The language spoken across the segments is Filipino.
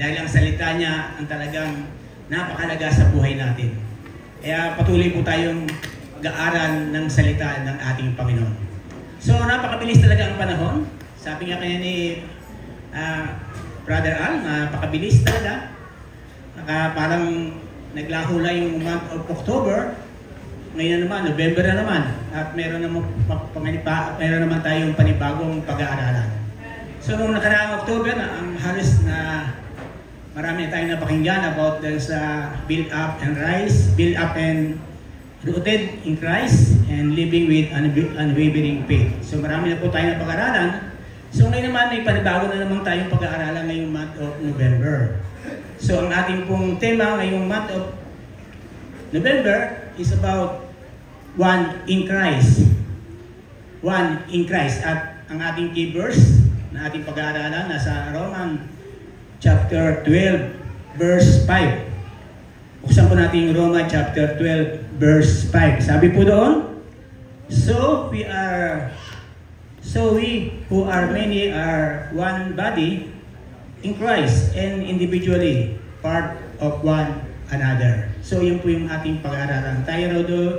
Dahil ang salita niya ang talagang napakalaga sa buhay natin. Kaya patuloy po tayong mag-aaral ng salita ng ating Panginoon. So napakabilis talaga ang panahon. Sabi nga kanya ni Brother Al, napakabilis talaga. Parang naglaho lang yung month of October. Ngayon naman, November na naman. At meron naman tayong panibagong pag-aaralan. So nung nakaraang October na, ang halos na marami na tayong napakinggan about sa build up and rise, build up and rooted in Christ, and living with unwavering faith. So marami na po tayong napag-aaralan. So ngayon naman, may panibago na naman tayong pag-aaralan ngayong month of November. So ang ating pong tema ngayong month of November is about one in Christ. One in Christ. At ang ating key verse na ating pag-aaralan nasa Roman chapter 12 verse 5. Buksan po natin yung Roman chapter 12 verse 5. Sabi po doon, So we who are many are one body in Christ and individually part of one another. So yun po yung ating pag-aaralan. Tayo raw doon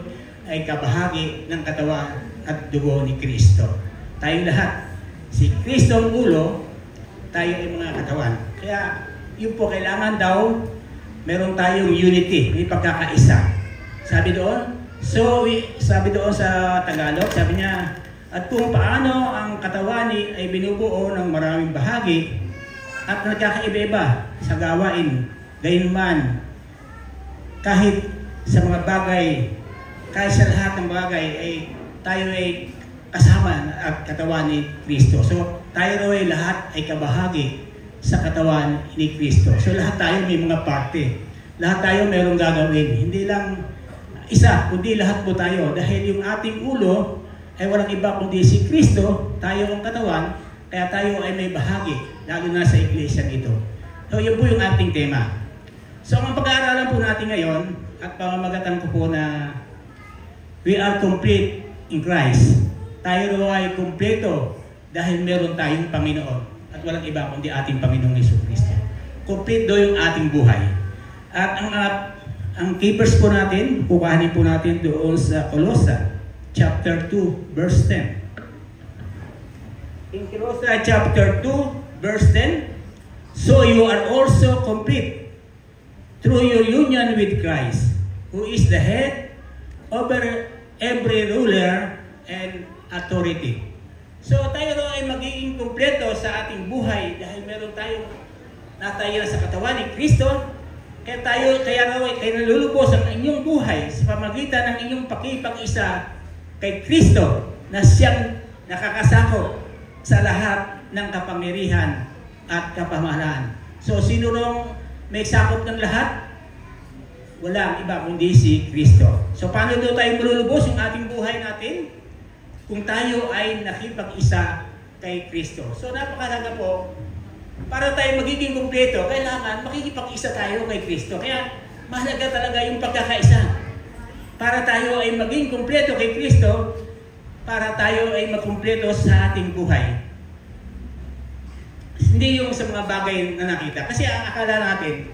ay kabahagi ng katawan at dugo ni Kristo. Tayong lahat. Si Kristo ang ulo, tayo ay mga katawan. Kaya yun po, kailangan daw meron tayong unity, may pagkakaisa. Sabi doon, sabi doon sa Tagalog, sabi niya, at kung paano ang katawan ay binubuo ng maraming bahagi at nagkakaiba-iba sa gawain, gayunman, kahit sa mga bagay, kahit sa lahat ng bagay, ay tayo ay kasama at katawan ni Kristo. So, tayo raw ay lahat ay kabahagi sa katawan ni Kristo. So, lahat tayo may mga parte. Lahat tayo mayroong gagawin. Hindi lang isa, kundi lahat po tayo. Dahil yung ating ulo ay walang iba kundi si Kristo, tayo ang katawan, kaya tayo ay may bahagi, lalo na sa iglesia nito. So, yun po yung ating tema. So, ang pag-aaralan po natin ngayon, at pamamagatan ko po na we are complete in Christ. Tayo ay kumpleto dahil meron tayong Panginoon at walang iba kundi ating Panginoong Jesucristo. Complete do yung ating buhay. At ang keepers po natin, kukuhanin po natin doon sa Colossae chapter 2 verse 10. In Colossae chapter 2 verse 10, so you are also complete through your union with Christ, who is the head over every ruler and authority. So tayo ay magiging kumpleto sa ating buhay dahil meron tayong natayo sa katawan ni Kristo. Kaya raw ay nalulubos ang inyong buhay sa pamagitan ng inyong pakipag-isa kay Kristo na siyang nakakasakop sa lahat ng kapangyarihan at kapamahalaan. So sino rong may sakop ng lahat? Walang iba kundi si Kristo. So paano daw tayo malulubos yung ating buhay natin? Kung tayo ay nakipag-isa kay Kristo. So napakalaga po, para tayo magiging kumpleto, kailangan makikipag-isa tayo kay Kristo. Kaya mahalaga talaga yung pagkakaisa. Para tayo ay maging kumpleto kay Kristo, para tayo ay makumpleto sa ating buhay. Hindi yung sa mga bagay na nakita. Kasi ang akala natin,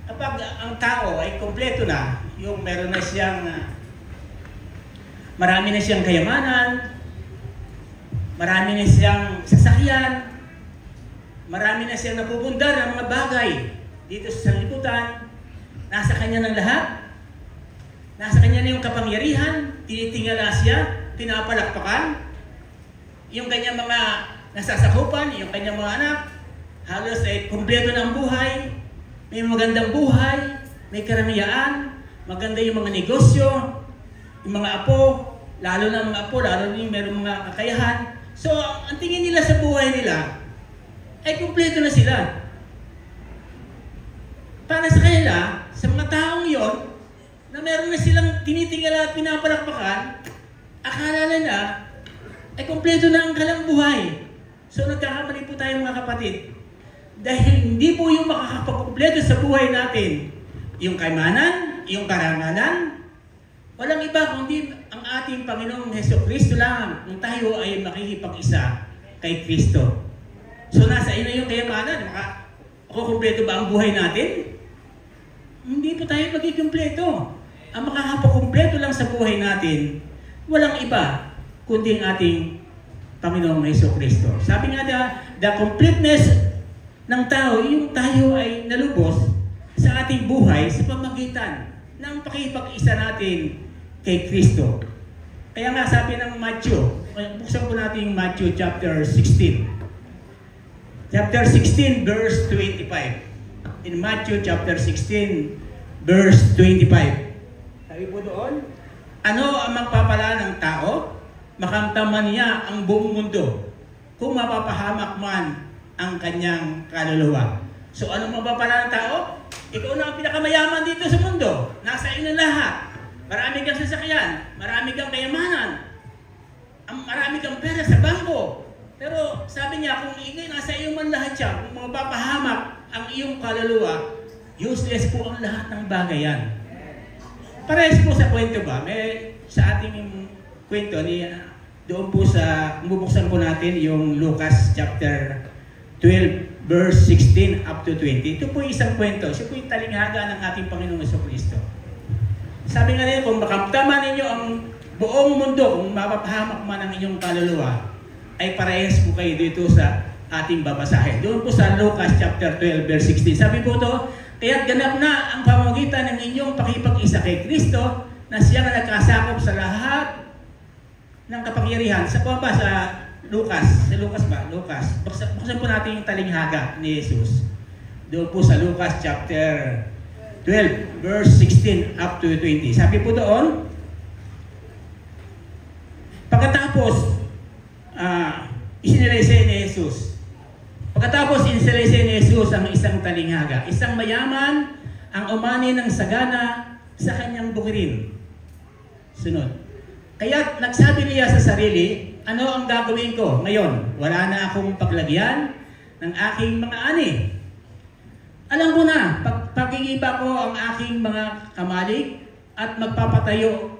kapag ang tao ay kumpleto na, yung meron na siyang marami na siyang kayamanan, marami na siyang sasakyan, marami na siyang napupundar ng mga bagay dito sa sanlibutan, nasa kanya ng lahat, nasa kanya na yung kapangyarihan, tinitingala siya, pinapalakpakan, yung kanyang mga nasasakupan, yung kanyang mga anak, halos ay kumpleto ng buhay, may magandang buhay, may karangyaan, maganda yung mga negosyo, yung mga apo, lalo na mga apo, lalo na yung mayroong mga kakayahan. So, ang tingin nila sa buhay nila, ay kumpleto na sila. Para sa kanila, sa mga taong yon, na meron na silang tinitingala at pinapalakpakan, akala nila, ay kumpleto na ang kalang buhay. So, nagkakamali po tayo mga kapatid. Dahil hindi po yung makakapagkumpleto sa buhay natin, yung kayamanan, yung karangalan, walang iba kundi ang ating Panginoong Jesucristo lang kung tayo ay makikipag-isa kay Kristo. So nasa ina yung kayamanan, Makukumpleto ba ang buhay natin? Hindi po tayo magikumpleto. Ang makakapakumpleto lang sa buhay natin, walang iba, kundi ang ating Panginoong Jesucristo. Sabi nga the completeness ng tao, yung tayo ay nalubos sa ating buhay sa pamagitan ng pakipag-isa natin kay Kristo. Kaya nga sabi ng Matthew, buksan po natin yung Matthew chapter 16. Chapter 16 verse 25. In Matthew chapter 16 verse 25. Sabi po doon, ano ang magpapala ng tao? Makamtaman niya ang buong mundo kung mapapahamak man ang kanyang kaluluwa. So ano mapapala ng tao? Ikaw na ang pinakamayaman dito sa mundo. Nasa iyo na lahat. Marami kang sasakyan, marami kang kayamanan, marami kang pera sa bangko. Pero sabi niya, kung ikay nasa iyo man lahat siya, kung mapapahamak ang iyong kaluluwa, useless po ang lahat ng bagay yan. Parehas po sa kwento ba? May sa ating kwento ni doon po sa bubuksan po natin yung Lucas chapter 12 verse 16 up to 20. Ito po isang kwento. Siya po yung talinghaga ng ating Panginoong Jesucristo. Sabi nga nila, kung makamtaman ninyo ang buong mundo, kung mapapahamak man ang inyong kaluluwa, ay parehas po kayo dito sa ating babasahin. Doon po sa Lucas chapter 12 verse 16. Sabi po ito, kaya't ganap na ang pamamagitan ng inyong pakipag-isa kay Kristo na siya na nagkasakop sa lahat ng kapangyarihan. Sa po ba sa Lucas? Sa Lucas ba? Lucas. Buksan po natin yung talinghaga ni Jesus. Doon po sa Lucas chapter 12 verse 16 up to 20. Sabi po doon, pagkatapos isinalaysay ni Jesus. Pagkatapos isinalaysay ni Jesus ang isang talinghaga. Isang mayaman ang umani ng sagana sa kanyang bukirin. Sunod. Kaya nagsabi niya sa sarili, ano ang gagawin ko ngayon? Wala na akong paglagyan ng aking mga ani. Alam ko na, pagigiba ko ang aking mga kamalig at magpapatayo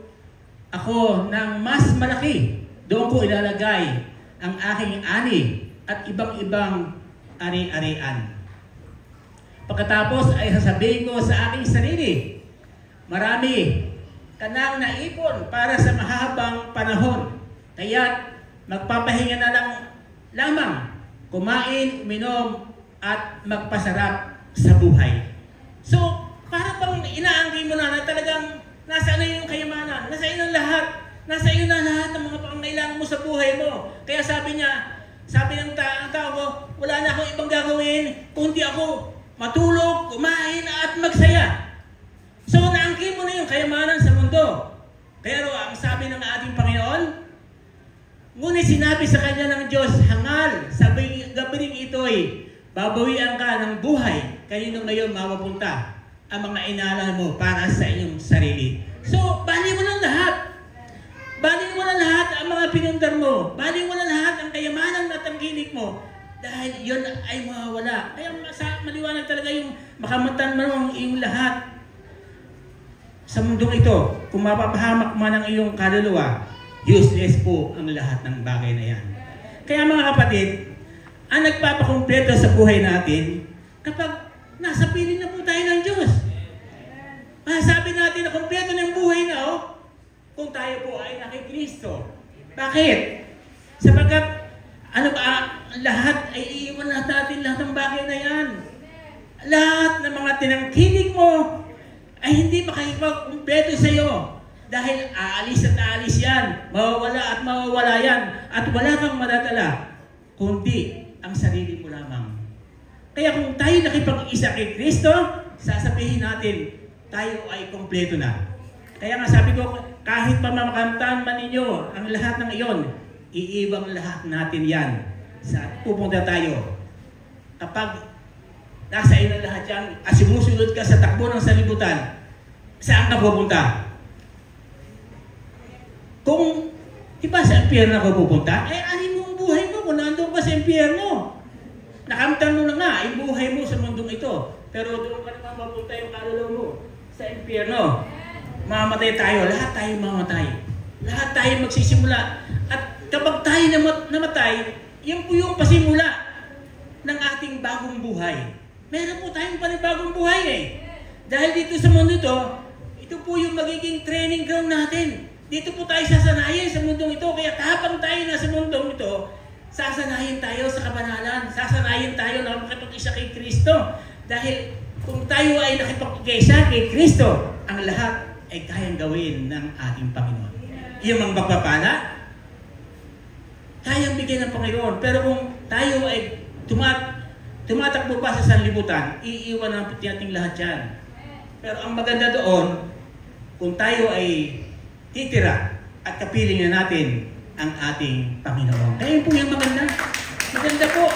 ako ng mas malaki. Doon ko ilalagay ang aking ani at ibang-ibang ari-arian. Pagkatapos ay sasabihin ko sa aking sarili, marami ka nang naipon para sa mahabang panahon. Kaya't magpapahinga na lang lamang, kumain, uminom, at magpasarap sa buhay. So, para bang inaangkin mo na talagang nasa na yung kayamanan, nasa iyo ng lahat, nasa iyo na lahat ng mga pangangailangan mo sa buhay mo. Kaya sabi niya, sabi ng tao ko, wala na akong ibang gagawin, kundi ako matulog, kumain, at magsaya. So, naangkin mo na yung kayamanan sa mundo. Pero ang sabi ng ating Panginoon, ngunit sinabi sa kanya ng Diyos, hangal, sabi gabiring ito'y, babawian ka ng buhay, kanino ngayon mapapunta ang mga inaala mo para sa iyong sarili. So, bali mo lang lahat. Bali mo lang lahat ang mga pinundar mo. Bali mo lang lahat ang kayamanan at ang ginig mo. Dahil yun ay mawawala. Kaya maliwanag talaga yung makamatan mo ang iyong lahat. Sa mundong ito, kung mapapahamak man ang iyong kaluluwa, useless po ang lahat ng bagay na yan. Kaya mga kapatid, ang nagpapakumpleto sa buhay natin, kapag nasa piling na po tayo ng Diyos. Masasabi natin na kumpleto ng buhay na, kung tayo po ay nakikristo. Bakit? Sapagkat, lahat ay iiwan natin lahat ng bagay na yan. Lahat ng mga tinangkinig mo ay hindi makikipagkumpleto sa iyo. Dahil aalis at aalis yan. Mawawala at mawawala yan. At wala kang madadala. Kundi ang sarili mo lamang. Kaya kung tayo nakipag-isa kay Kristo, sasabihin natin, tayo ay kumpleto na. Kaya nga sabi ko, kahit pa mamakamtan man ninyo ang lahat ng iyon, iibang lahat natin yan. Pupunta tayo. Kapag nasa iyo na lahat yan, at sumusunod ka sa takbo ng salibutan, saan ka pupunta? Kung, di ba sa impyerno ako pupunta? Anin mo ang buhay mo kung nandun ka sa impyerno? Nakamtan mo na nga, yung buhay mo sa mundong ito. Pero doon ka naman mapunta yung kaluluwa mo sa impyerno. Mamatay tayo, lahat tayo mamatay. Lahat tayo magsisimula. At kapag tayo namatay, yan po yung pasimula ng ating bagong buhay. meron po tayong panibagong buhay eh. Dahil dito sa mundo ito po yung magiging training ground natin. Dito po tayo sasanayin sa mundong ito. Kaya habang tayo na sa mundong ito, sasanayin tayo sa kabanalan. Sasanayin tayo na makipag-isa kay Kristo. Dahil kung tayo ay nakipag-isa kay Kristo, ang lahat ay kayang gawin ng ating Panginoon. Yung mga magpapala, kayang bigyan ng Panginoon. Pero kung tayo ay tumatakbo pa sa sanlibutan, iiwan natin lahat yan. Pero ang maganda doon, kung tayo ay titira at kapiling na natin ang ating Panginoon. Kaya po yung maganda. Maganda po.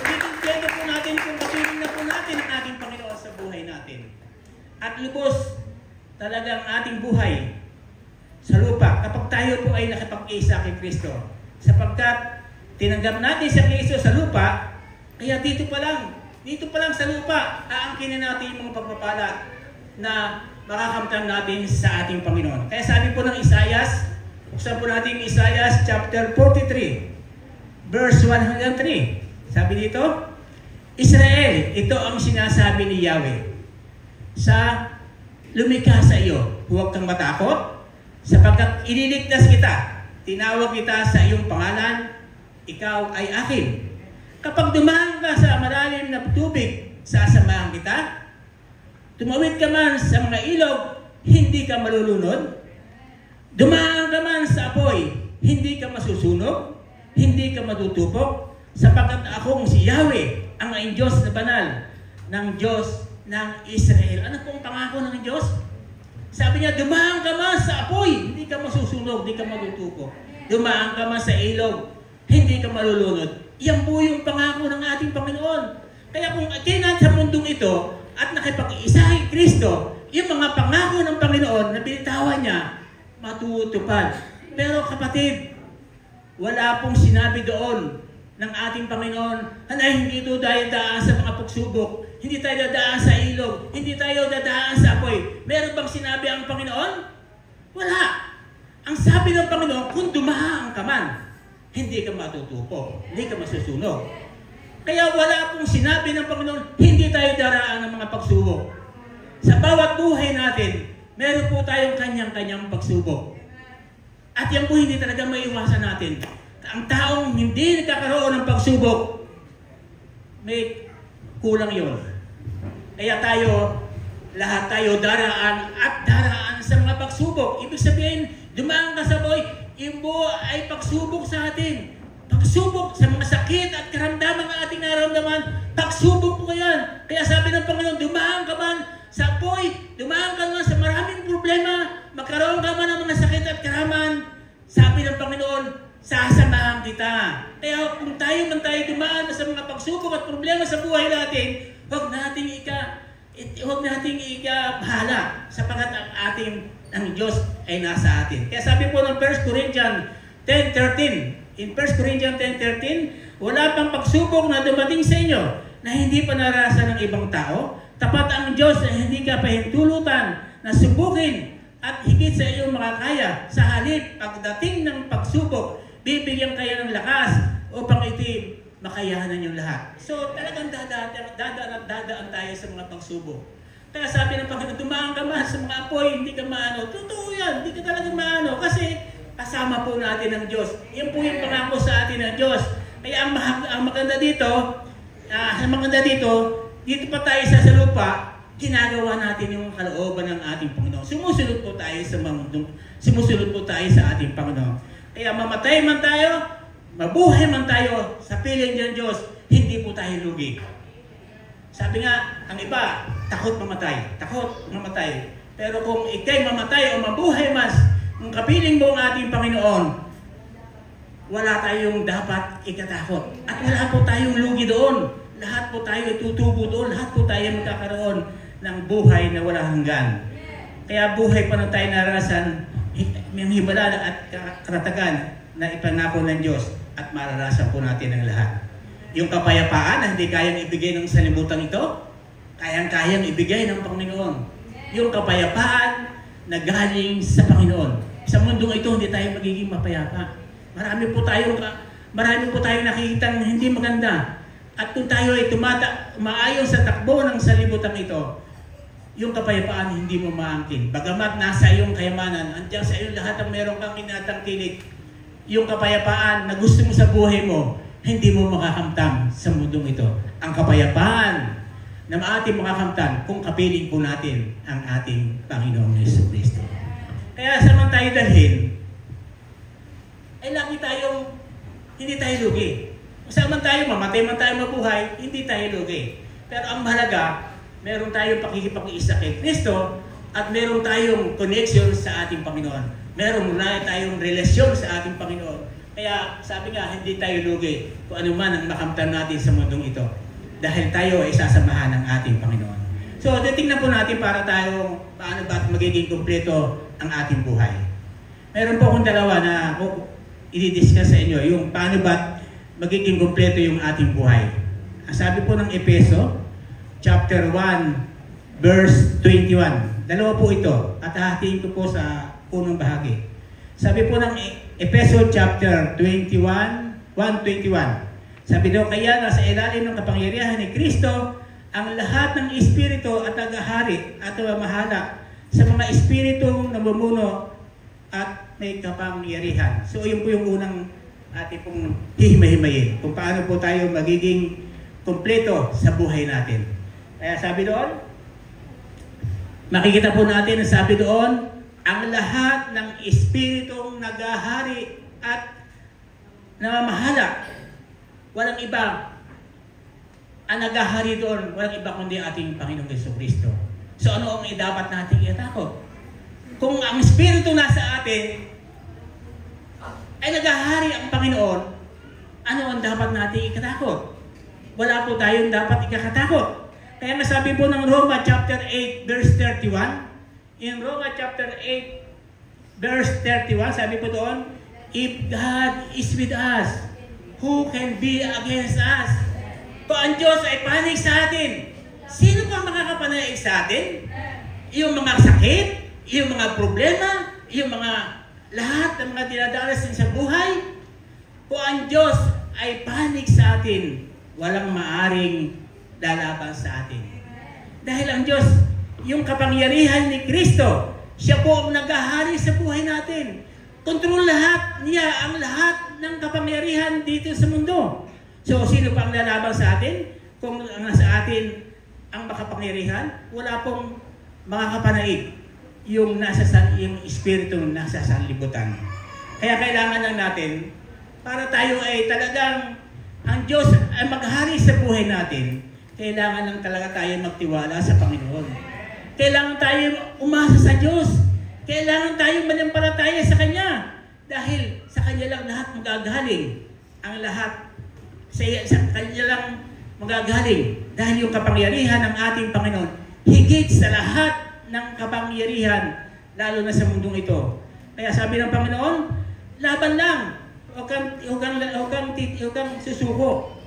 Magiging po natin kung kapiling na po natin ang ating Panginoon sa buhay natin. At lubos talagang ating buhay sa lupa kapag tayo po ay nakapag-isa kay Kristo. Sapagkat tinanggap natin si Kristo sa lupa, kaya dito pa lang sa lupa, aangkinin natin yung mga pagpapala na makakamtan natin sa ating Panginoon. Kaya sabi po ng Isaias, buksan po natin Isaias chapter 43, verse 103. Sabi dito, Israel, ito ang sinasabi ni Yahweh. Sa lumikha sa iyo, huwag kang matakot, sapagkat iniligtas kita, tinawag kita sa iyong pangalan, ikaw ay akin. Kapag dumaan ka sa malalim na tubig, sasamahan kita. Tumawid ka man sa mga ilog, hindi ka malulunod. Dumaan ka man sa apoy, hindi ka masusunog, hindi ka matutupok, sapagkat akong si Yahweh, ang Diyos na banal ng Diyos ng Israel. Ano pong pangako ng Diyos? Sabi niya, dumaan ka man sa apoy, hindi ka masusunog, hindi ka matutupok. Dumaan ka man sa ilog, hindi ka malulunod. Yan po yung pangako ng ating Panginoon. Kaya kung kailan sa mundong ito at nakipag-isa kay Kristo, yung mga pangako ng Panginoon na binitawan niya, matutupad. Pero kapatid, wala pong sinabi doon ng ating Panginoon na hindi ito daan sa mga pagsubok, hindi tayo dadaan sa ilog, hindi tayo dadaan sa apoy. Meron bang sinabi ang Panginoon? Wala. Ang sabi ng Panginoon, kung dumaan ka man, hindi ka matutupo, hindi ka masusunog. Kaya wala pong sinabi ng Panginoon, hindi tayo daraan ng mga pagsubok. Sa bawat buhay natin, meron po tayong kanyang-kanyang pagsubok. At yan po hindi talaga maiwasan natin. Ang taong hindi nagkakaroon ng pagsubok, may kulang yun. Kaya lahat tayo daraan at daraan sa mga pagsubok. Ibig sabihin, dumaan ka sa boy, ibo ay pagsubok sa atin. Pagsubok sa mga sakit at karamdaman ng ating nararamdaman, pagsubok po yan. Kaya sabi ng Panginoon, dumaan ka man sa apoy, dumaan ka man sa maraming problema, magkaroon ka man ng mga sakit at karaman, sabi ng Panginoon, sasamahan kita. Kaya kung tayo dumaan sa mga pagsubok at problema sa buhay natin, huwag nating bahala sapagkat ang Diyos ay nasa atin. Kaya sabi po ng 1 Corinthians 10:13, in 1 Corinthians 10:13, wala pang pagsubok na dumating sa inyo na hindi pa naranasan ng ibang tao. Tapat ang Diyos na hindi ka pahintulutan na subukin at higit sa iyong makakaya. Sa halip, pagdating ng pagsubok, bibigyan kayo ng lakas upang iti makayahanan yung lahat. So talagang dadaan tayo sa mga pagsubok. Kaya sabi ng Panginoon, dumaan ka man sa mga apoy, hindi ka maano. Totoo yan, hindi ka talaga maano. Kasi kasama po natin ang Diyos. Yan po yung pangako sa atin ng Diyos. Kaya ang maganda dito, dito pa tayo sa lupa, ginagawa natin yung kalooban ng ating Panginoon. Sumusunod po tayo sa ating Panginoon. Kaya mamatay man tayo, mabuhay man tayo sa piling ng Diyos, hindi po tayo lugi. Sabi nga, ang iba, takot mamatay. Pero kung ikay mamatay o mabuhay mas, kung kapiling mo ang ating Panginoon, wala tayong dapat ikatakot. At wala po tayong lugi doon. Lahat po tayo tutubo doon. Lahat po tayo magkakaroon ng buhay na wala hanggan. Kaya buhay pa na tayo naranasan, may himala at karatagan na ipangako ng Diyos at mararasan po natin ang lahat. Yung kapayapaan na hindi kayang ibigay ng salimutan ito, kayang-kayang ibigay ng Panginoon. Yung kapayapaan na galing sa Panginoon. Sa mundong ito, hindi tayo magiging mapayapa. Marami po tayong nakikita hindi maganda. At kung tayo ay umaayon sa takbo ng salibutan ito, yung kapayapaan hindi mo maangkin. Bagamat nasa iyong kayamanan, andiyan sa iyong lahat ang meron kang inatangkilik, yung kapayapaan na gusto mo sa buhay mo, hindi mo makakamtam sa mundong ito. Ang kapayapaan na ating makakamtan kung kapiling po natin ang ating Panginoong Jesucristo. Kaya saan man tayo dalhin, ay lagi tayong hindi tayo lugi. Kung saan man tayo, mamatay man tayo mabuhay, hindi tayo lugi. Pero ang mahalaga, meron tayong pakikipag-iisa kay Kristo at meron tayong connection sa ating Panginoon. Meron mula tayong relasyon sa ating Panginoon. Kaya sabi nga, hindi tayo lugi kung ano man ang makamtan natin sa mundong ito. Dahil tayo ay sasamahan ng ating Panginoon. So, titingnan po natin para tayo paano ba magiging kumpleto ang ating buhay. Meron po akong dalawa na i-discuss sa inyo, yung paano ba magiging kumpleto yung ating buhay. Ang sabi po ng Efeso, chapter 1, verse 21. Dalawa po ito. At hahatiin ko po sa unang bahagi. Sabi po ng Efeso chapter 21, 1:21. Sabi daw, kaya nasa ilalim ng kapangyarihan ni Kristo ang lahat ng espiritu at tagahari at mamahala sa mga espiritong namumuno at may kapangyarihan. So yun po yung unang ating pong hihimay-himayin kung paano po tayo magiging kumpleto sa buhay natin. Kaya sabi doon, makikita po natin ang sabi doon, ang lahat ng espiritong nagahari at namamahala, walang iba ang nagahari doon, walang iba kundi ating Panginoong Jesucristo. So ano ang dapat nating itakot? Kung ang espiritu nasa atin ay nagahari ang Panginoon, ano ang dapat nating ikatakot? Wala po tayong dapat ikakatakot. Kaya nasabi po ng Roma chapter 8 verse 31, in Roma chapter 8 verse 31, sabi po doon, if God is with us, who can be against us? Kung ang Diyos ay panig sa atin, sino pa makakapanaig sa atin? Yung mga sakit, yung mga problema, yung mga lahat ng mga dinadanas sa buhay. Kung ang Diyos ay panig sa atin, walang maaring lalaban sa atin. Dahil ang Diyos, yung kapangyarihan ni Kristo, siya po ang naghahari sa buhay natin. Kontrol lahat niya, ang lahat ng kapangyarihan dito sa mundo. So, sino pa ang lalaban sa atin? Kung nasa atin ang makapangyarihan, wala pong makakapanaig yung espiritu nasa sanlibutan. Kaya kailangan lang natin, para tayo ay talagang ang Diyos ay maghari sa buhay natin, kailangan lang talaga tayo magtiwala sa Panginoon. Kailangan tayo umasa sa Diyos. Kailangan tayo manampalataya sa Kanya. Dahil sa Kanya lang lahat magagaling. Ang lahat sa Kanya lang magagaling. Dahil yung kapangyarihan ng ating Panginoon, higit sa lahat ng kapangyarihan, lalo na sa mundong ito. Kaya sabi ng Panginoon, laban lang. Huwag kang susuko.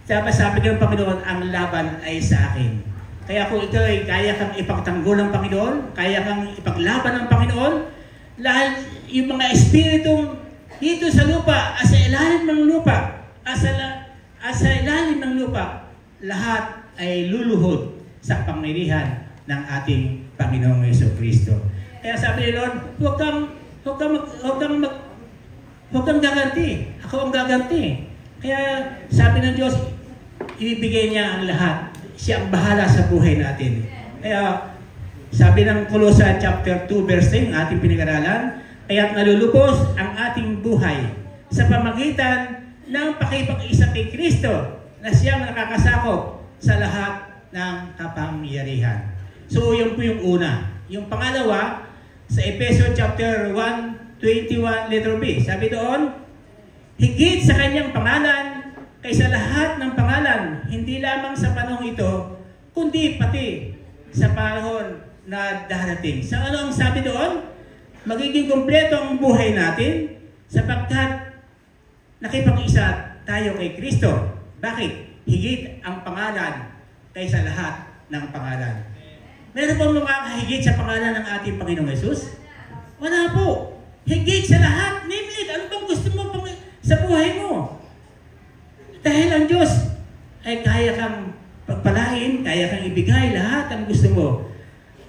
Sabi ng Panginoon, ang laban ay sa akin. Kaya kung ito ay kaya kang ipagtanggol ng Panginoon, kaya kang ipaglaban ng Panginoon, lahat yung mga espiritong dito sa lupa, sa ilalim ng lupa, sa ilalim ng lupa, lahat ay luluhod sa pangyarihan ng ating Panginoong Jesucristo. Kaya sabi ni Lord, huwag kang gaganti. Ako ang gaganti. Kaya sabi ng Diyos, ibibigay niya ang lahat. Siya ang bahala sa buhay natin. Kaya sabi ng Colossae chapter 2 verse 10, ating pinag-aralan, kaya't nalulubos ang ating buhay sa pamagitan ng pakipag-isa kay Kristo na siyang nakakasakop sa lahat ng kapangyarihan. So, yun po yung una. Yung pangalawa, sa Efeso chapter 1:21 letter B, sabi doon, higit sa kanyang pangalan, kaysa lahat ng pangalan, hindi lamang sa panahon ito, kundi pati sa panahon na darating. Sa ano ang sabi doon? Magiging kumpleto ang buhay natin sapagkat nakipag-isa tayo kay Kristo. Bakit? Higit ang pangalan kaysa lahat ng pangalan. Meron pong makakahigit sa pangalan ng ating Panginoong Yesus? Wala po. Higit sa lahat. Name it. Ano bang gusto mo sa buhay mo? Dahil ang Diyos ay kaya kang pagpalain, kaya kang ibigay lahat ang gusto mo.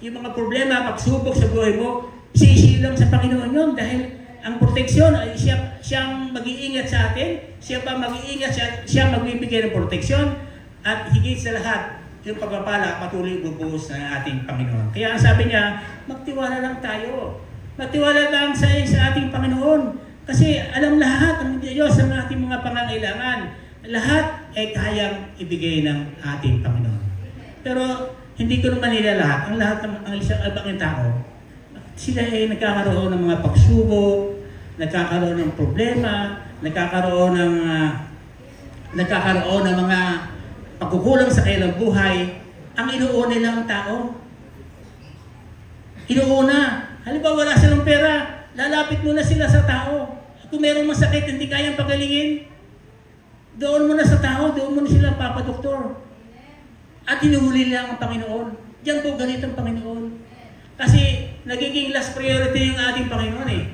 Yung mga problema, pagsubok sa buhay mo, sisilang sa Panginoon yun dahil ang proteksyon ay siyang mag-iingat sa atin, siya pa mag-iingat, siya magbibigay ng proteksyon at higit sa lahat, yung pagpapala patuloy bubuhos ng ating Panginoon. Kaya ang sabi niya, magtiwala lang tayo. Magtiwala lang sa ating Panginoon. Kasi alam lahat ng Diyos ang ating mga pangangailangan. Lahat ay kayang ibigay ng ating Panginoon. Pero hindi ko naman nila lahat. Ang lahat ng isang ibang tao, sila ay nagkakaroon ng mga pagsubok, nagkakaroon ng problema, nagkakaroon ng mga pagkukulang sa kanilang buhay. Ang inuuna nilang tao. Inuuna. Halimbawa wala silang pera, lalapit muna sila sa tao. Kung meron masakit, hindi kayang pagalingin, doon muna sa tao, doon muna sila papadoktor. At hinuhuli lang ang Panginoon. Diyan po ganito ang Panginoon. Kasi nagiging last priority yung ating Panginoon eh.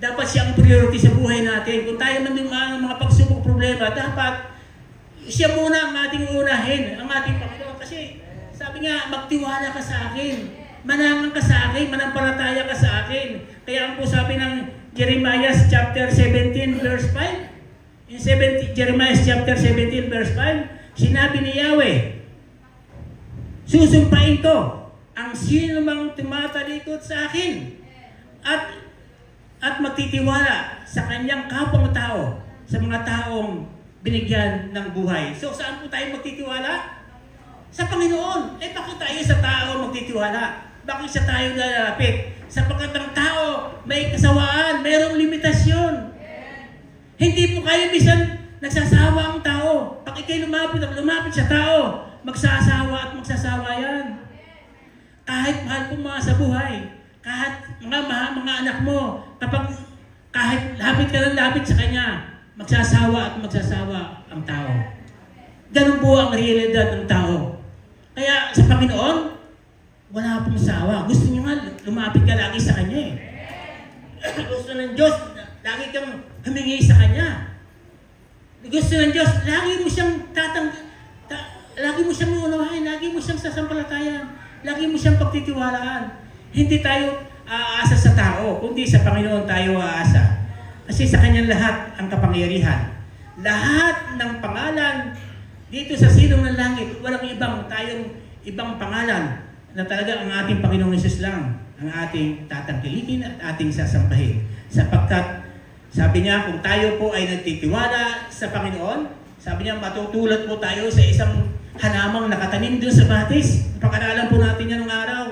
Dapat siya ang priority sa buhay natin. Kung tayo man yung mga pagsubok problema, dapat siya muna ang ating unahin, ang ating Panginoon. Kasi sabi nga, magtiwala ka sa akin. Manangan ka sa akin, manampalataya ka sa akin. Kaya ang po sabi ng Jeremiah chapter 17 verse 5, in Jeremiah chapter 17 verse 5, sinabi ni Yahweh, susumpain ko ang sino mang tumatalikod sa akin at magtitiwala sa kanyang kapwang tao, sa mga taong binigyan ng buhay. So saan po tayo magtitiwala? Sa Panginoon. Eh bakit tayo sa tao magtitiwala? Bakit sa tayo lalapit? Sapagkat ang tao may kasawaan, mayroong limitasyon. Hindi po kayo bisan nagsasawa ang tao. Pag ikay lumapit sa tao, magsasawa at magsasawa yan. Kahit mahal po mga sa buhay, kahit mga anak mo, kahit lapit sa kanya, magsasawa at magsasawa ang tao. Ganun po ang realidad ng tao. Kaya sa Panginoon, wala pong sawa. Gusto niyo nga, lumapit ka lagi sa Kanya eh. Gusto ng Diyos, lagi kang humingi sa Kanya. Gusto ng Diyos, lagi mo siyang lagi mo siyang uunawain, lagi mo siyang sasampalatayan, lagi mo siyang pagtitiwalaan. Hindi tayo aasa sa tao, kundi sa Panginoon tayo aasa. Kasi sa Kanyang lahat ang kapangyarihan. Lahat ng pangalan dito sa silong ng langit, walang ibang pangalan na talaga ang ating Panginoong Hesus lang ang ating tatangkilikin at ating sasampahin. Sapagkat, sabi niya, kung tayo po ay nagtitiwala sa Panginoon, sabi niya, matutulad po tayo sa isang hanamang nakatanim doon sa batis. Napakalalan po natin yan ng araw,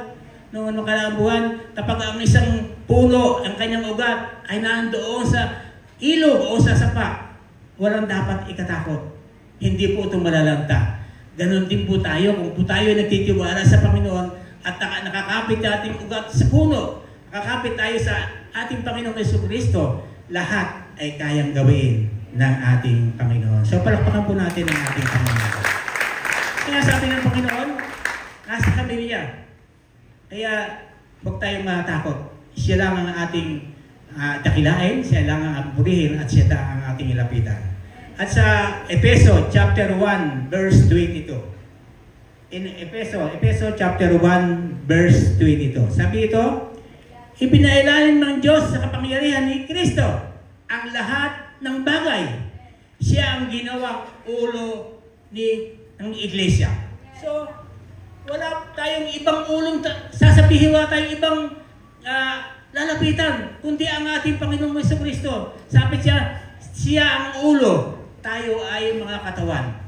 noong makalaang buwan, kapag ang isang puno, ang kanyang ugat, ay nandoon sa ilog o sa sapa, walang dapat ikatakot. Hindi po ito malalanta. Ganon din po tayo, kung po tayo nagtitiwala sa Panginoon at nakakapit ating ugat sa puno, nakakapit tayo sa ating Panginoong Jesucristo, lahat ay kayang gawin ng ating Panginoon. So palakpakan po natin ang ating Panginoon. Kaya sabi ng Panginoon, nasa kami niya. Kaya huwag tayong matakot. Siya lang ang ating dakilain, siya lang ang purihin at siya lang ang ating ilapitan. At sa Efeso chapter 1 verse 22. In Efeso chapter 1 verse 22. Sabi ito, ipinailalim ng Diyos sa kapangyarihan ni Kristo ang lahat ng bagay. Siya ang ginawang ulo ng iglesia. So, wala tayong ibang ulong sasabihin, wala tayong ibang lalapitan, kundi ang ating Panginoong Jesucristo. Sabi siya ang ulo, tayo ay mga katawan.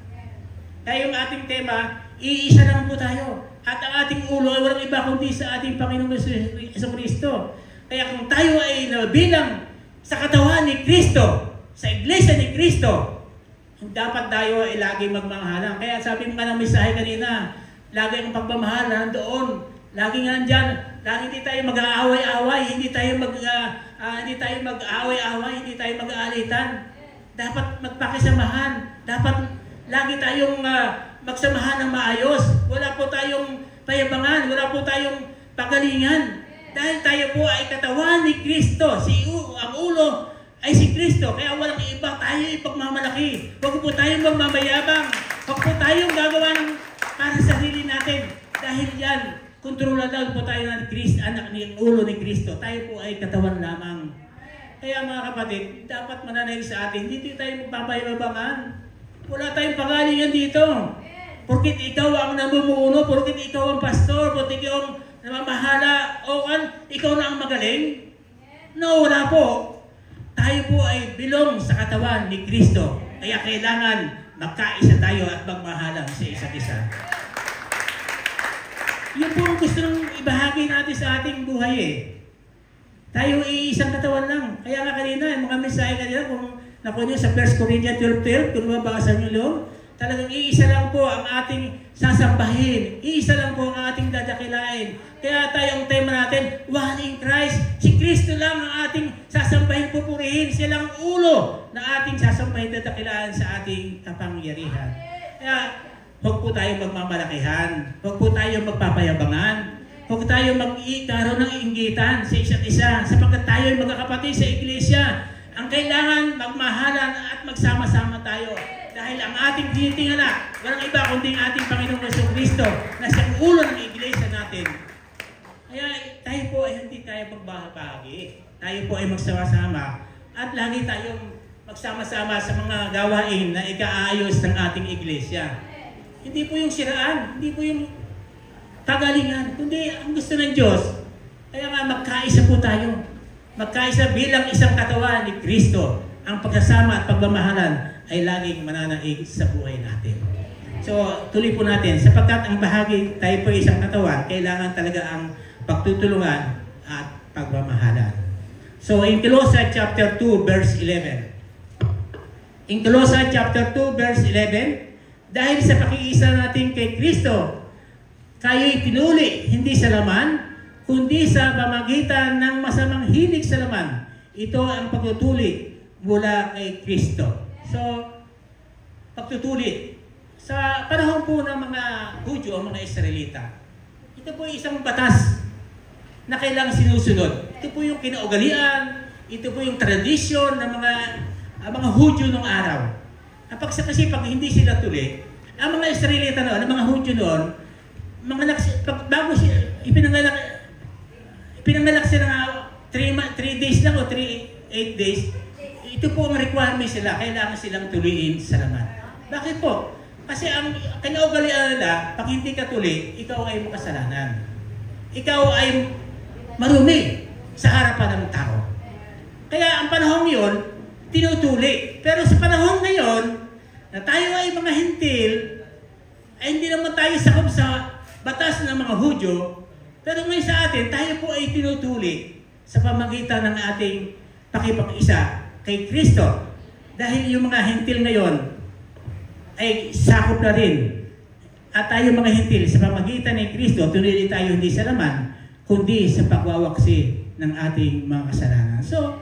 Kaya yung ating tema, iisa lang po tayo. At ang ating ulo ay walang iba kundi sa ating Panginoong Jesucristo. Kaya kung tayo ay bilang sa katawan ni Kristo, sa iglesia ni Kristo, dapat tayo ay lagi magmamahalan. Kaya sabi nga ng mensahe kanina, lagi ang pagmamahal nandoon. Lagi nga nandyan. Lagi hindi tayo mag-aaway-away, hindi tayo mag-aaway-away, hindi tayo mag-aalitan. Dapat magpakisamahan. Dapat lagi tayong magsamahan ng maayos. Wala po tayong payabangan, wala po tayong pagalingan. Dahil tayo po ay katawan ni Kristo. Ang ulo ay si Kristo. Kaya walang iba tayo ipagmamalaki. Huwag po tayong magmamayabang. Huwag po tayong gagawa ng para sa sarili natin. Dahil yan, kontrolado po tayo ng Kristo, anak ng ulo ni Kristo. Tayo po ay katawan lamang. Kaya mga kapatid, dapat mananaig sa atin, hindi tayo magpapayabangan. Wala tayong pagalingan dito. Porkit ikaw ang namumuno, porkit ikaw ang pastor, porkit ikaw ang namamahala, o ikaw na ang magaling. No, wala po. Tayo po ay bilong sa katawan ni Kristo. Kaya kailangan magkaisa tayo at magmahalang sa isa't isa. Yun po ang gusto nang ibahagi natin sa ating buhay eh. Tayo iisang katawan lang. Kaya nga kanina, yung mga mensahe kanina, kung nakuha nyo sa 1 Corinthians 12:12, kung mabasa nyo lang, talagang iisa lang po ang ating sasambahin. Iisa lang po ang ating dadakilain. Kaya tayong tema natin, one in Christ. Si Kristo lang ang ating sasambahin, pupurihin. Siya lang ulo na ating sasambahin, dadakilain sa ating kapangyarihan. Kaya, huwag po tayong magmamalakihan. Huwag po tayong magpapayabangan. Huwag tayong magkaroon ng inggitan sa isa't isa. Sapagkat tayo ay magkakapatid sa iglesia. Ang kailangan magmahalan at magsama-sama tayo. Dahil ang ating tinitingala, walang iba kundi ang ating Panginoong Jesucristo na siyang ulo ng iglesia natin. Kaya tayo po ay hindi tayo magbahagi. Tayo po ay magsama-sama at lagi tayong magsama-sama sa mga gawain na ikaayos ng ating iglesia. Hindi po yung siraan, hindi po yung kagalingan, kundi ang gusto ng Diyos. Kaya nga magkaisa po tayo. Magkaisa bilang isang katawan ni Kristo. Ang pagkasama at pagmamahalan ay laging mananaig sa buhay natin. So, tuloy po natin. Sapagkat ang bahagi, tayo po isang katawan, kailangan talaga ang pagtutulungan at pagmamahalan. So, in Colossae chapter 2, verse 11. In Colossae chapter 2, verse 11, dahil sa pakiisa natin kay Kristo, kayo'y pinuli, hindi sa laman, kundi sa pamagitan ng masamang hilig sa laman. Ito ang pagtutuli mula kay Kristo. So, pagtutuli. Sa panahon po ng mga Hudyo o mga Israelita, ito po isang batas na kailangang sinusunod. Ito po yung kinaugalian, ito po yung tradisyon ng mga Hudyo nung araw. Kasi pag hindi sila tuli, ang mga Israelita noon, ang mga Hudyo noon, bago siya, ipinanganak sila ng 3 days lang o 8 days, ito po ang requirement sila, kailangan silang tuliin sa laman. Bakit po? Kasi ang kinaugalian nila, pag hindi ka tuli, ikaw ay makasalanan. Ikaw ay marumi sa harapan ng tao. Kaya ang panahon yun, tinutuli. Pero sa panahon ngayon, na tayo ay mga hintil, ay hindi naman tayo sakop sa batas ng mga Hudyo, pero ngayon sa atin, tayo po ay tinutuli sa pamagitan ng ating pakipag-isa kay Kristo. Dahil yung mga hintil ngayon ay sakop na rin. At tayo mga hintil sa pamagitan ng Kristo, tunili tayo hindi sa laman, kundi sa pagwawaksi ng ating mga kasalanan. So,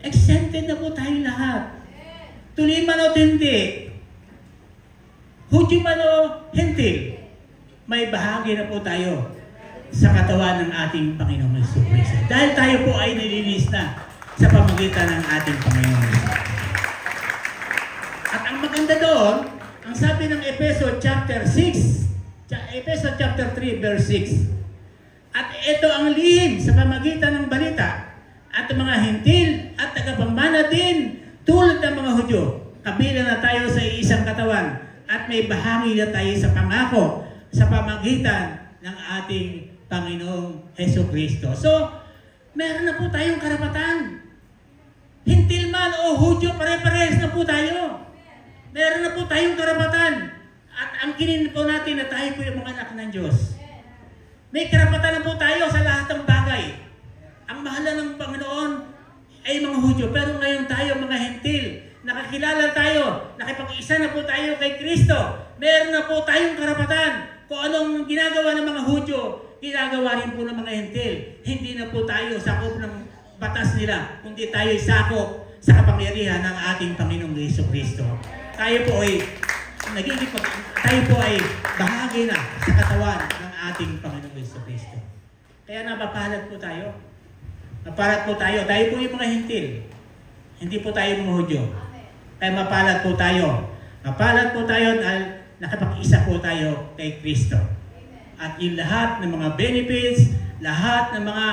exempted na po tayo lahat. Tuloy man o hindi, Hudyo man o hintil, may bahagi na po tayo sa katawan ng ating Panginoong Jesucristo. Dahil tayo po ay nilinis na sa pamagitan ng ating Panginoong Jesucristo. At ang maganda doon, ang sabi ng Efeso chapter 6, Efeso chapter 3 verse 6, at ito ang lihim sa pamagitan ng balita at ang mga hintil at tagapamana din tulad ng mga Hudyo. Kabilang na tayo sa isang katawan at may bahagi na tayo sa pangako sa pamagitan ng ating Panginoong Jesucristo. So, meron na po tayong karapatan. Hintil man o Hudyo, pare-parehas na po tayo. Meron na po tayong karapatan. At ang kinin po natin na tayo po yung mga anak ng Diyos. May karapatan na po tayo sa lahat ng bagay. Ang mahal ng Panginoon ay mga Hudyo, pero ngayon tayo mga hintil. Nakakilala tayo, nakipag-isa na po tayo kay Kristo. Meron na po tayong karapatan. Kung anong ginagawa ng mga Hudyo, ginagawa rin po ng mga hintil. Hindi na po tayo sakop ng batas nila, kundi tayo sakop sa kapangyarihan ng ating Panginoong Jesucristo. Tayo po ay bahagi na sa katawan ng ating Panginoong Jesucristo. Kaya napapalad po tayo. Naparat po tayo. Tayo po yung mga hintil. Hindi po tayo mga Hudyo. Kaya mapalad po tayo. Mapalad po tayo dahil nakapag-isa po tayo kay Kristo. At yung lahat ng mga benefits, lahat ng mga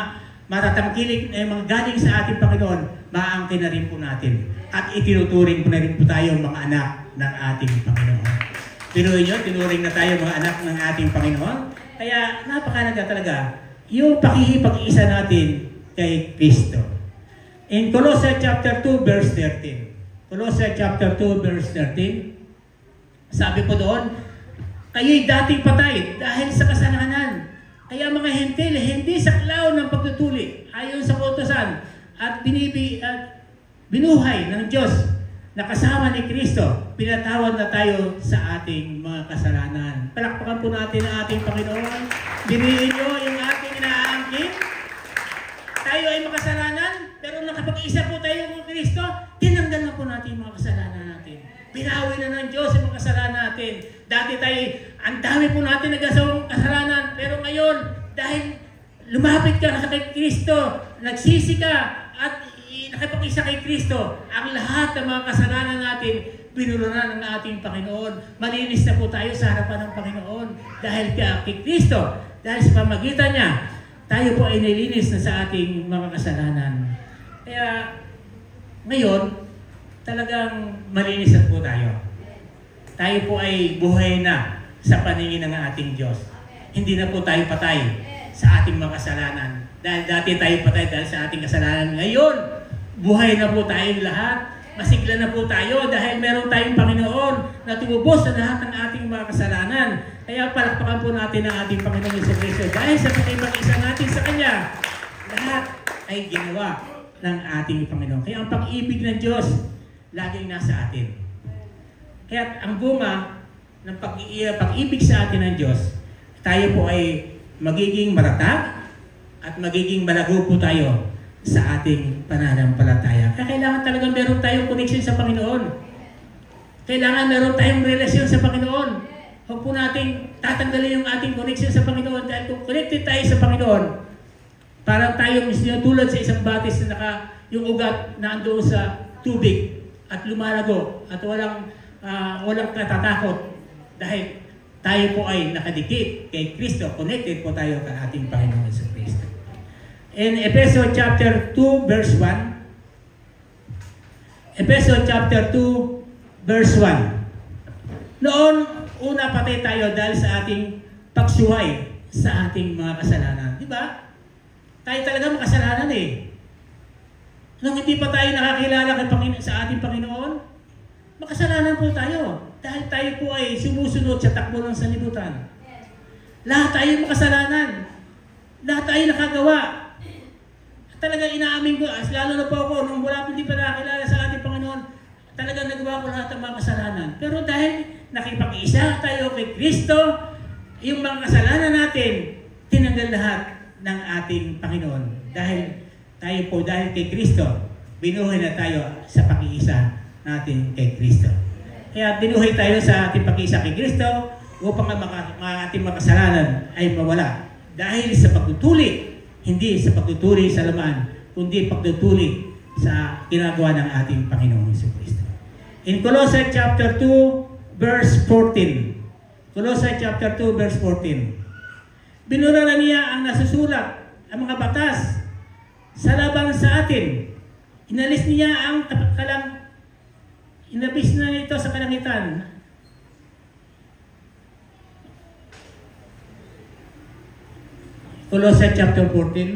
matatangkilik na mga galing sa ating Panginoon, maangkin na rin po natin. At itinuturing po na rin po tayo mga anak ng ating Panginoon. Tinuring nyo, tinuring na tayo mga anak ng ating Panginoon. Kaya napakalaga talaga yung pakikipag-isa natin kay Kristo. In Colossae chapter 2 verse 13. Colossae chapter 2 verse 13. Sabi po doon, kayo'y dating patay dahil sa kasalanan. Kaya mga hentil, hindi sa klaw ng pagtutuli, ayon sa kautusan, at binuhay ng Diyos na kasama ni Kristo, pinatawad na tayo sa ating mga kasalanan. Palakpakan po natin ang ating Panginoon. Diniin nyo yung ating inaangkin. Tayo ay makasalanan, pero nakapag-isa po tayo ng Kristo, tinanggal na po natin yung mga kasalanan natin. Binawi na ng Diyos yung mga kasalanan natin. Dati tayo, ang dami po natin nagasawang kasalanan, pero ngayon, dahil lumapit ka sa kay Kristo, nagsisi ka, at nakipag-isa kay Kristo, ang lahat ng mga kasalanan natin, binulunan ng ating Panginoon. Malinis na po tayo sa harapan ng Panginoon dahil kay Kristo. Dahil sa pamagitan niya, tayo po ay nilinis na sa ating mga kasalanan. Kaya, ngayon, talagang malinis na po tayo. Tayo po ay buhay na sa paningin ng ating Diyos. Hindi na po tayo patay sa ating mga kasalanan. Dahil dati tayo patay dahil sa ating kasalanan. Ngayon, buhay na po tayong lahat. Masigla na po tayo dahil meron tayong Panginoon na tumubos sa lahat ng ating mga kasalanan. Kaya palakpakan po natin ang ating Panginoon Jesucristo. Dahil sa pakipag-isa natin sa Kanya, lahat ay ginawa ng ating Panginoon. Kaya ang pag-ibig ng Diyos, laging nasa atin. Kaya ang bunga ng pag-ibig sa atin ng Diyos, tayo po ay magiging matatag at magiging malago po tayo sa ating pananampalataya. Kaya kailangan talagang meron tayong connection sa Panginoon. Kailangan meron tayong relasyon sa Panginoon. Huwag po natin tatanggalin yung ating connection sa Panginoon dahil kung connected tayo sa Panginoon, parang tayong tulad sa isang batis na yung ugat na andoon sa tubig at lumalago at walang katatakot dahil tayo po ay nakadikit kay Kristo, connected po tayo kay ating Panginoon sa Kristo. In Ephesians chapter 2 verse 1. Ephesians chapter 2 verse 1. Noon, una patay tayo dahil sa ating pagsuway sa ating mga kasalanan. Di ba? Tayo talaga makasalanan eh. Nung hindi pa tayo nakakilala sa ating Panginoon, makasalanan po tayo. Dahil tayo po ay sumusunod sa takbo ng sanlibutan. Lahat tayo makasalanan. Lahat tayo nakagawa. Talagang inaamin ko, lalo na po ako, nung hindi pa nakakilala sa ating Panginoon, talagang nagawa ko lahat ng mga kasalanan. Pero dahil nakipag-isa tayo kay Kristo, yung mga kasalanan natin, tinanggal lahat ng ating Panginoon. Dahil kay Kristo, binuhay na tayo sa pag-iisa natin kay Kristo. Kaya binuhay tayo sa ating pag-iisa kay Kristo upang ang ating mga kasalanan ay mawala. Dahil sa pagtutuli, hindi sa pagtutuli sa laman, kundi pagtutuli sa ginagawa ng ating Panginoong Jesucristo. In Colossae chapter 2 verse 14. Colossae chapter 2 verse 14. Binura niya ang nasusulat, ang mga batas sa labang sa atin. Inalis niya ang inabis na ito sa kalangitan. Colossae chapter 14.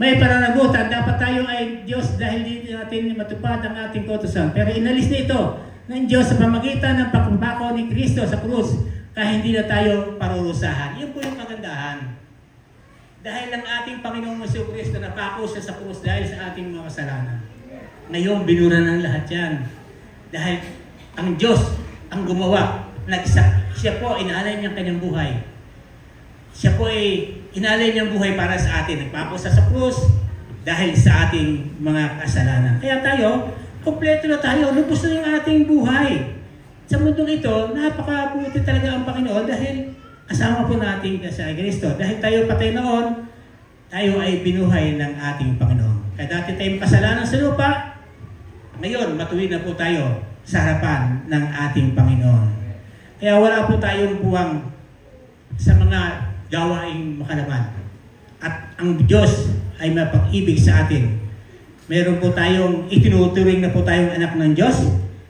May pananagutan. Dapat tayo ay Diyos dahil hindi natin matupad ang ating kautusan. Pero inalis na ito ng Diyos sa pamagitan ng pagpapako ni Kristo sa krus kaya hindi na tayo parurusahan. Yun po yung kagandahan. Dahil ang ating Panginoong Jesucristo napako siya sa krus dahil sa ating mga kasalanan. Ngayon, binura ng lahat yan. Dahil ang Diyos ang gumawa. Siya po, inaalay niyang kanyang buhay. Siya po ay inaalay niyang buhay para sa atin. Nagpako siya sa krus dahil sa ating mga kasalanan. Kaya tayo, kompleto na tayo. Lubos na yung ating buhay. Sa mundong ito, napakabuti talaga ang Panginoon dahil kasama po natin sa Kristo. Dahil tayo patay noon, tayo ay binuhay ng ating Panginoon. Kaya dati tayong kasalanan sa lupa, ngayon matuwid na po tayo sa harapan ng ating Panginoon. Kaya wala po tayong puwang sa mga gawaing makalaman. At ang Diyos ay mapag-ibig sa atin. Meron po tayong itinuturing na po tayong anak ng Diyos,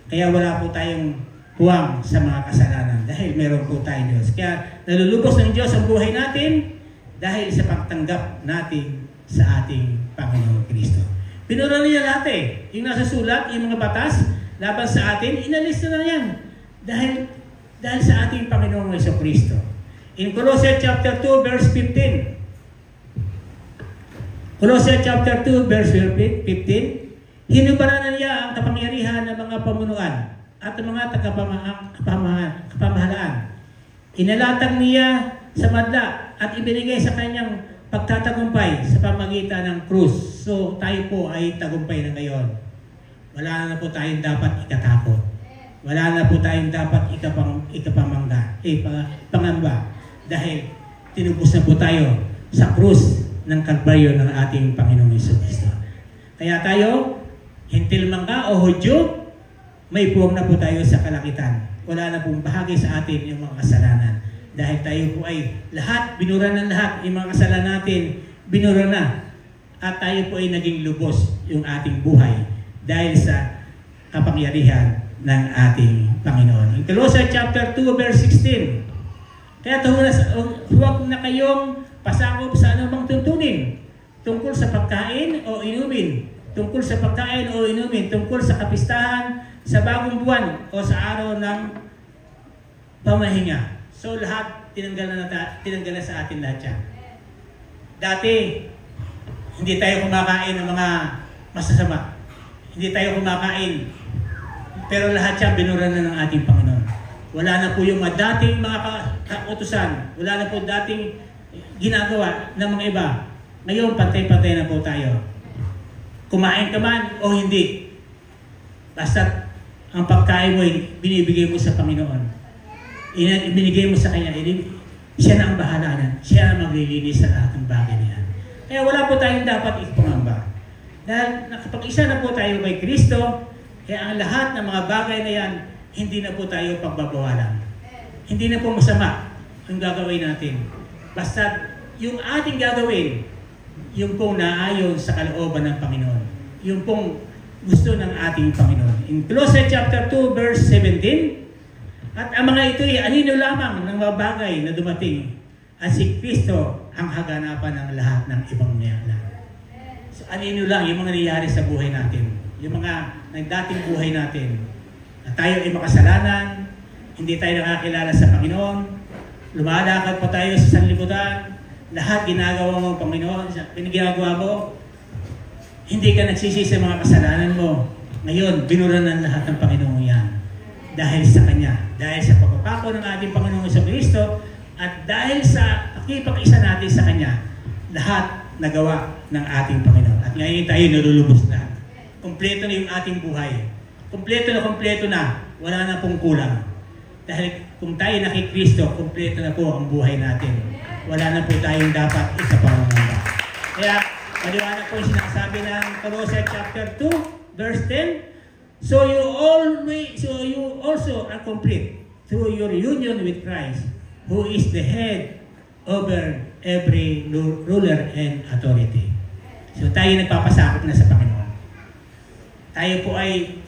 kaya wala po tayong puwang sa mga kasalanan dahil meron po tayong Diyos. Kaya nalulubos ng Diyos ang buhay natin dahil sa pagtanggap natin sa ating Panginoong Kristo. Binura niya lahat yung nasa sulat, yung mga batas laban sa atin, inalis na yan dahil sa ating Panginoong Kristo. In Colossians chapter 2 verse 15. Colossians chapter 2 verse 15, hinubara na niya ang kapangyarihan ng mga pamunuan at ang mga kapamahalaan. Inalatag niya sa madla at ibinigay sa kanyang pagtatagumpay sa pamagitan ng krus. So tayo po ay tagumpay na ngayon. Wala na po tayong dapat ikatakot. Wala na po tayong dapat pangamba. Dahil tinubos na po tayo sa krus ng Kalbaryo ng ating Panginoong Jesucristo. Kaya tayo, hintil man ka o Hudyo, may puwang na po tayo sa kalakitan. Wala na pong bahagi sa atin yung mga kasalanan. Dahil tayo po ay lahat, binura ng lahat, yung mga kasalanan natin, binura na. At tayo po ay naging lubos yung ating buhay dahil sa kapangyarihan ng ating Panginoon. In Colossians chapter 2 verse 16, kaya huwag na kayong pasakop sa anumang tuntunin tungkol sa pagkain o inumin, tungkol sa pagkain o inumin, tungkol sa kapistahan, sa bagong buwan o sa araw ng pamahinga. So lahat tinanggal na sa atin lahat yan. Dati hindi tayo kumakain ng mga masasama. Hindi tayo kumakain. Pero lahat yan binura na ng ating Panginoon. Wala na po yung dating mga kautusan. Wala na po dating ginagawa ng mga iba. Ngayon, pantay-pantay na po tayo. Kumain ka man o hindi. Basta ang pagkain mo ay binibigay mo sa Panginoon. Ibinigay mo sa Kanya. Siya na ang bahala na. Siya na maglilinis sa lahat ng bagay niya. Kaya wala po tayong dapat ipangamba. Dahil nakapag-isa na po tayo kay Kristo, kaya ang lahat ng mga bagay na yan, hindi na po tayo pagbabawalan. Hindi na po masama yung gagawin natin. Basta yung ating gagawin, yung pong naayon sa kalooban ng Panginoon. Yung pong gusto ng ating Panginoon. In Colossians chapter 2 verse 17, at ang mga ito ay anino lamang ng mga bagay na dumating at si Kristo ang haganapan ng lahat ng ibang niyalan. So anino lang yung mga nangyayari sa buhay natin. Yung mga nagdating buhay natin. Na tayo ay makasalanan, hindi tayo nakakilala sa Panginoon, lumalakad pa tayo sa sanlibutan, lahat ginagawa mo, Panginoon, pinagagawa mo, hindi ka nagsisi sa mga kasalanan mo. Ngayon, binura ng lahat ng Panginoon yan. Dahil sa Kanya. Dahil sa pagpapako ng ating Panginoong Jesucristo at dahil sa pakipag-isa natin sa Kanya, lahat nagawa ng ating Panginoon. At ngayon tayo nalulubos na. Kompleto na yung ating buhay. Kompleto na. Wala na pong kulang. Dahil kung tayo na kay Kristo, kompleto na po ang buhay natin. Wala na po tayong dapat ikapangamba. Kaya, maliwanag po yung sinasabi ng Colossians chapter 2, verse 10, So you also are complete through your union with Christ, who is the head over every ruler and authority. So tayo nagpapasakop na sa Panginoon. Tayo po ay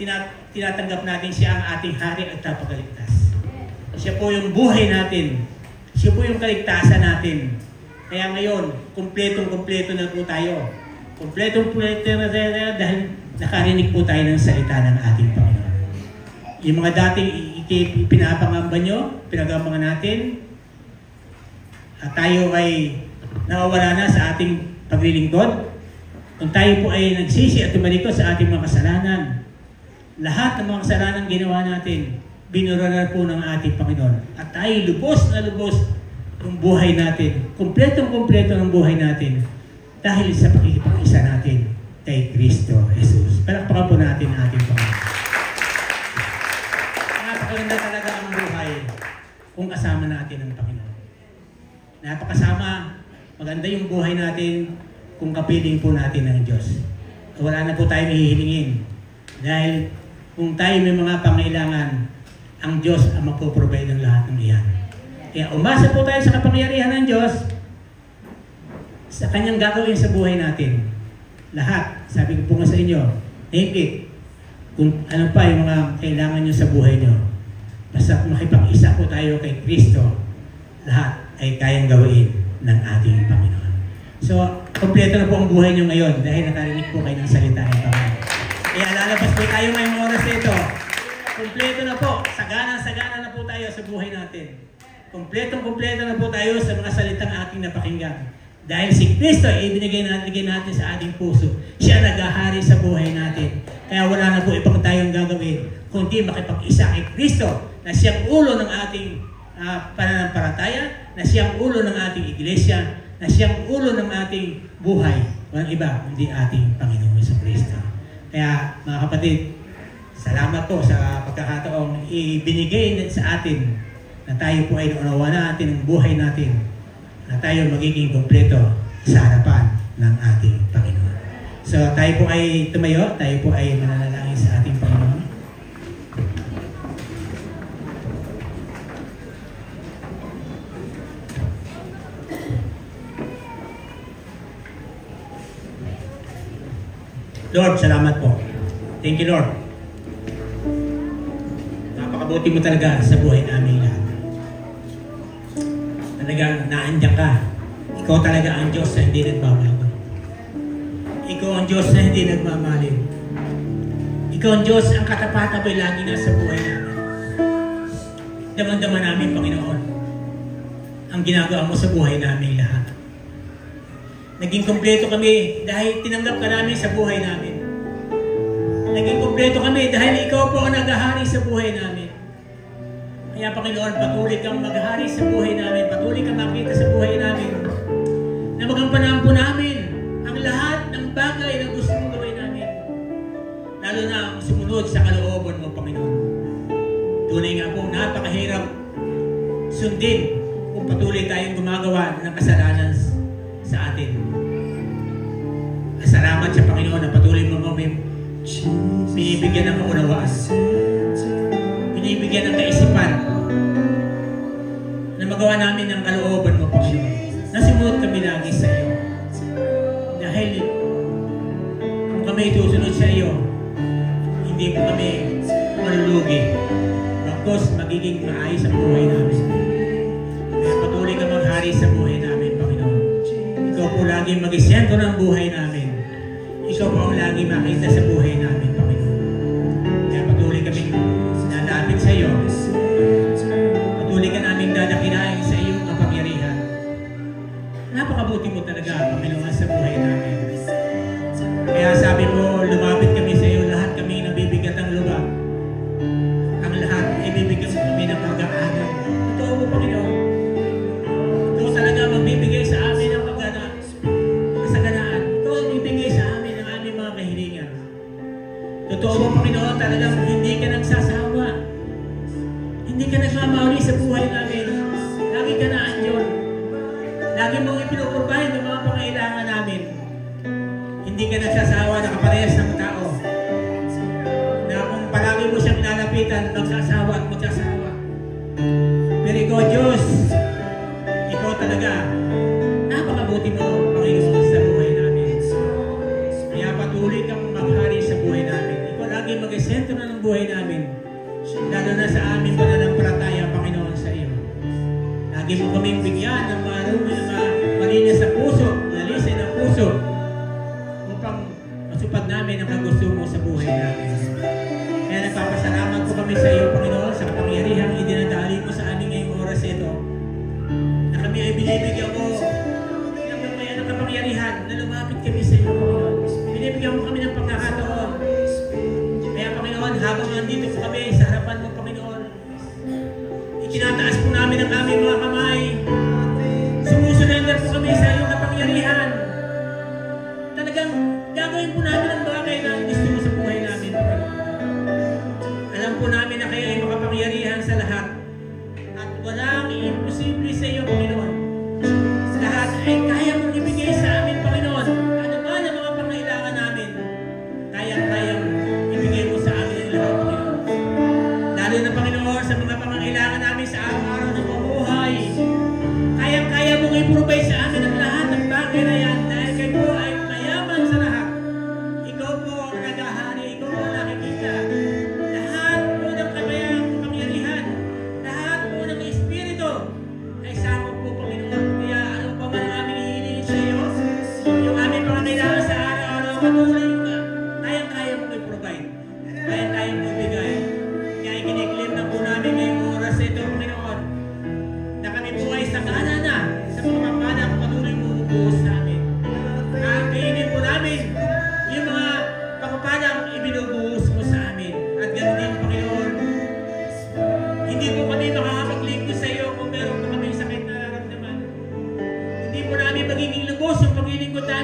tinatanggap natin siya ang ating hari at tagapagligtas. Siya po yung buhay natin. Siya po yung kaligtasan natin. Kaya ngayon, kumpletong-kumpleto na po tayo. Kumpletong-kumpleto na tayo dahil nakarinig po tayo ng salita ng ating Panginoon. Yung mga dating pinapangamba nyo, pinagambangan natin, at tayo ay nawawala na sa ating paglilingkod. Kung tayo po ay nagsisi at tumalikod sa ating mga kasalanan, lahat ng mga kasalanan ginawa natin, binura na po ng ating Panginoon. At tayo lubos na lubos ng buhay natin, kumpletong-kumpleto ng buhay natin, dahil sa pakikipag-isa natin kay Kristo Jesus. Palakpakan po natin ang ating Panginoon. Napakaganda talaga ang buhay kung kasama natin ang Panginoon. Napakasama Maganda yung buhay natin kung kapiling po natin ng Diyos. Wala na po tayong hihilingin. Dahil kung tayo may mga pangailangan, ang Diyos ang magpo-provide ng lahat ng iyan. Kaya umasa po tayo sa kapangyarihan ng Diyos sa Kanyang gagawin sa buhay natin. Lahat, sabi ko po nga sa inyo, name it. Kung ano pa yung mga kailangan nyo sa buhay nyo. Basta makipag-isa po tayo kay Kristo, lahat ay kayang gawin ng ating Panginoon. So, kompleto na po ang buhay nyo ngayon dahil nakarinig po kayo ng salita ng Panginoon. Kaya lalabas po tayo ngayong oras nito. Kompleto na po. Sagana na po tayo sa buhay natin. Kompleto na po tayo sa mga salitang ating napakinggan. Dahil si Kristo ay ibinigay natin sa ating puso. Siya naghahari sa buhay natin. Kaya wala na po ibang tayong gagawin kundi makipag-isa kay Kristo na siyang ulo ng ating pananampalataya, na siyang ulo ng ating iglesia, na siyang ulo ng ating buhay. Walang iba kundi ating Panginoon Hesus Kristo. Kaya mga kapatid, salamat po sa pagkakataong ibinigay sa atin na tayo po ay naunawa natin ang buhay natin, na tayo magiging kompleto sa harapan ng ating Panginoon. So tayo po ay tumayo, tayo po ay mananalangin sa ating Panginoon. Lord, salamat po. Thank you, Lord. Napakabuti mo talaga sa buhay namin lahat. Talagang naandyan ka. Ikaw talaga ang Diyos na hindi nagbabago. Ikaw ang Diyos na hindi nagmamalim. Ikaw ang Diyos, ang katapatan mo'y lagi nasa buhay namin. Daman-daman namin, Panginoon, ang ginagawa mo sa buhay namin lahat. Naging kompleto kami dahil tinanggap ka namin sa buhay namin. Naging kompleto kami dahil ikaw po ang naghahari sa buhay namin. Kaya Panginoon, patuloy kang maghari sa buhay namin, patuloy kang makita sa buhay namin, na magampanan po namin ang lahat ng bagay na gusto mong gawin namin. Lalo na ang sumunod sa kalooban mo, Panginoon. Tunay nga po, napakahirap sundin kung patuloy tayong gumagawa ng kasalanan sa atin. Salamat sa Panginoon na patuloy mo kami binibigyan ng kaunawaan, binibigyan ng kaisipan na magawa namin ng kalooban mo, Panginoon. Nasimuot kami lagi sa iyo. Dahil kung kami itusunod sa iyo, hindi po kami malulugi. Bagkus magiging maayos ang buhay namin. Kaya patuloy ka maghari sa buhay namin, Panginoon. Ikaw po lagi mag-isentro ng buhay namin. Ikaw po ang lagi makita sa buhay namin, Panginoon. Kaya patuloy kaming nalapit sa iyo. Patuloy ka namin dadakinain sa iyong kapangyarihan. Napakabuti mo talaga, Panginoon, sa buhay namin. Kaya sabi mo, lumapit kami sa iyo, lahat kami nabibigat ang lubak. Ang lahat ay bibigyan kami ng pag-aaral. Totoo mo, Panginoon. Ikaw talaga magbibigay sa amin ng kasaganaan. Ikaw ang bibigay sa amin ng aming mga kahilingan. Totoo mo, Panginoon, talagang hindi ka nagsasawa. Hindi ka nagmamahuli sa buhay namin. Lagi ka na andyan. Lagi mong ipinuprovide ng mga pangailangan namin. Hindi ka nagsasawa na kaparehas ng tao. Na kung palagi mo siyang lalapitan, magsasawa at magsasawa. Pero ikaw, Diyos, ikaw talaga, napakabuti mo, Panginoon, sa buhay namin. Kaya patuloy kang maghari sa buhay namin. Ikaw lagi mag-isentro na ng buhay namin. Lalo na sa aming pananampalataya, Panginoon, sa iyo. Lagi mo kaming bigyan ng malinis na puso, malinis na puso, upang masupad namin ang kagusto mo sa buhay namin. Kaya nagpapasalamat po kami sa iyo, Panginoon, sa kapangyarihang idinadali mo sa amin ngayong oras ito, na kami ay binibigyan mo ng kapangyarihan na lumapit kami sa iyo, Panginoon. Binibigyan mo kami ng pagkakataon. Kaya, Panginoon, habang nandito po kami sa harapan mo, Panginoon, itinataas po namin ang aming mga kamay. Sumusurrender po kami sa iyong kapangyarihan. Talagang gagawin po namin ang bagay na gusto mo sa buhay namin, Panginoon. Alam po namin na kayo ay makapangyarihan sa lahat. At walang imposible sa iyo, Panginoon. Sa lahat ay kaya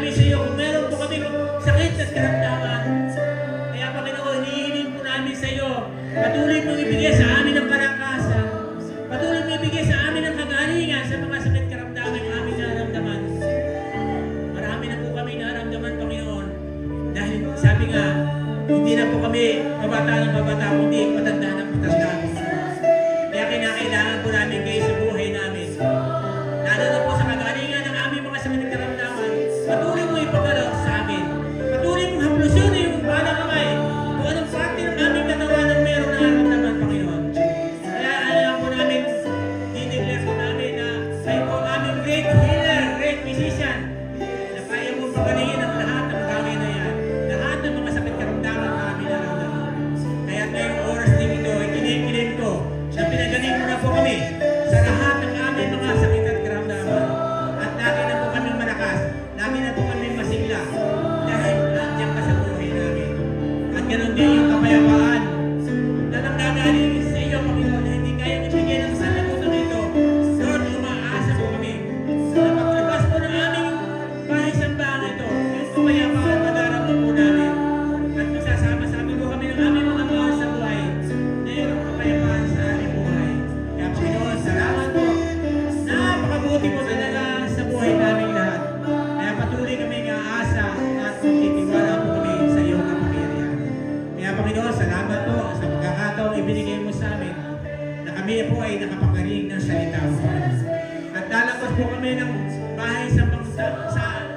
namin sa iyo kung meron po kami sakit at karamdaman. Kaya Panginoon, hinihiling po namin sa iyo, patuloy mong ibigay sa amin ang kalakasan, patuloy mong ibigay sa amin ang kagalingan sa mga sakit karamdaman ng aming naramdaman. Marami na po kami naramdaman, Panginoon, dahil sabi nga, hindi na po kami mabata ng mabata, kundi matanda ng matanda. Kaya kinakailangan po namin kayo sa buhay namin. Lalo na po sa kagalingan ng aming mga sakit at karamdaman, patuloy mo ipagalaw sa amin. Patuloy mong haplusin yung balang kamay kung anong parte ng aming katawan ang meron na naramdaman, Panginoon. Kaya alam po namin, diniglas po namin na kayo po ang aming great healer, great physician, na kaya mo pagalingin ang lahat ng bagay na yan, lahat ng mga sakit karamdaman na aming naramdaman. Kaya ngayong oras din ito, ikinikilim ko na pinagaling mo na po kami sa lahat ng aming mga sakit at karamdaman. At lagi na po kami malakas, lagi na po kami masigla, dahil nandiyan ka sa buhay namin. At ganoon din yung kapayapaan na nanggagaling sa iyo, Panginoon, na hindi kaya ibigay ng sanlibutan nito. Lord, umaasa po kami na paglabas po ng aming bahay sambahan ito, yung kapayapaan madaramdaman po namin. At masasama-sama po kami ng aming mga mahal sa buhay na yung kapayapaan sa aming buhay. Kaya Panginoon, salamat po. Napakabuti po talaga sa buhay namin lahat. Kaya patuloy kami ng aasa at magtitiwala po kami sa iyong kapangyarihan. Kaya Panginoon, salamat po sa pagkakataong ibinigay mo sa amin na kami po ay nakapagaling ng salita mo. At lalabas po kami ng bahay sa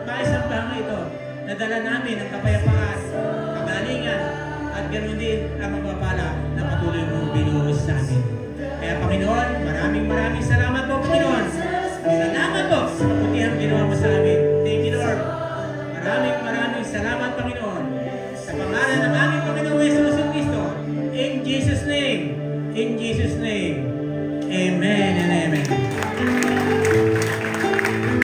bahay sa bahay ito na dala namin ang kapayapaan, kagalingan, at ganoon din ang magpapala na patuloy mong binuhos sa amin. Kaya Panginoon, maraming salamat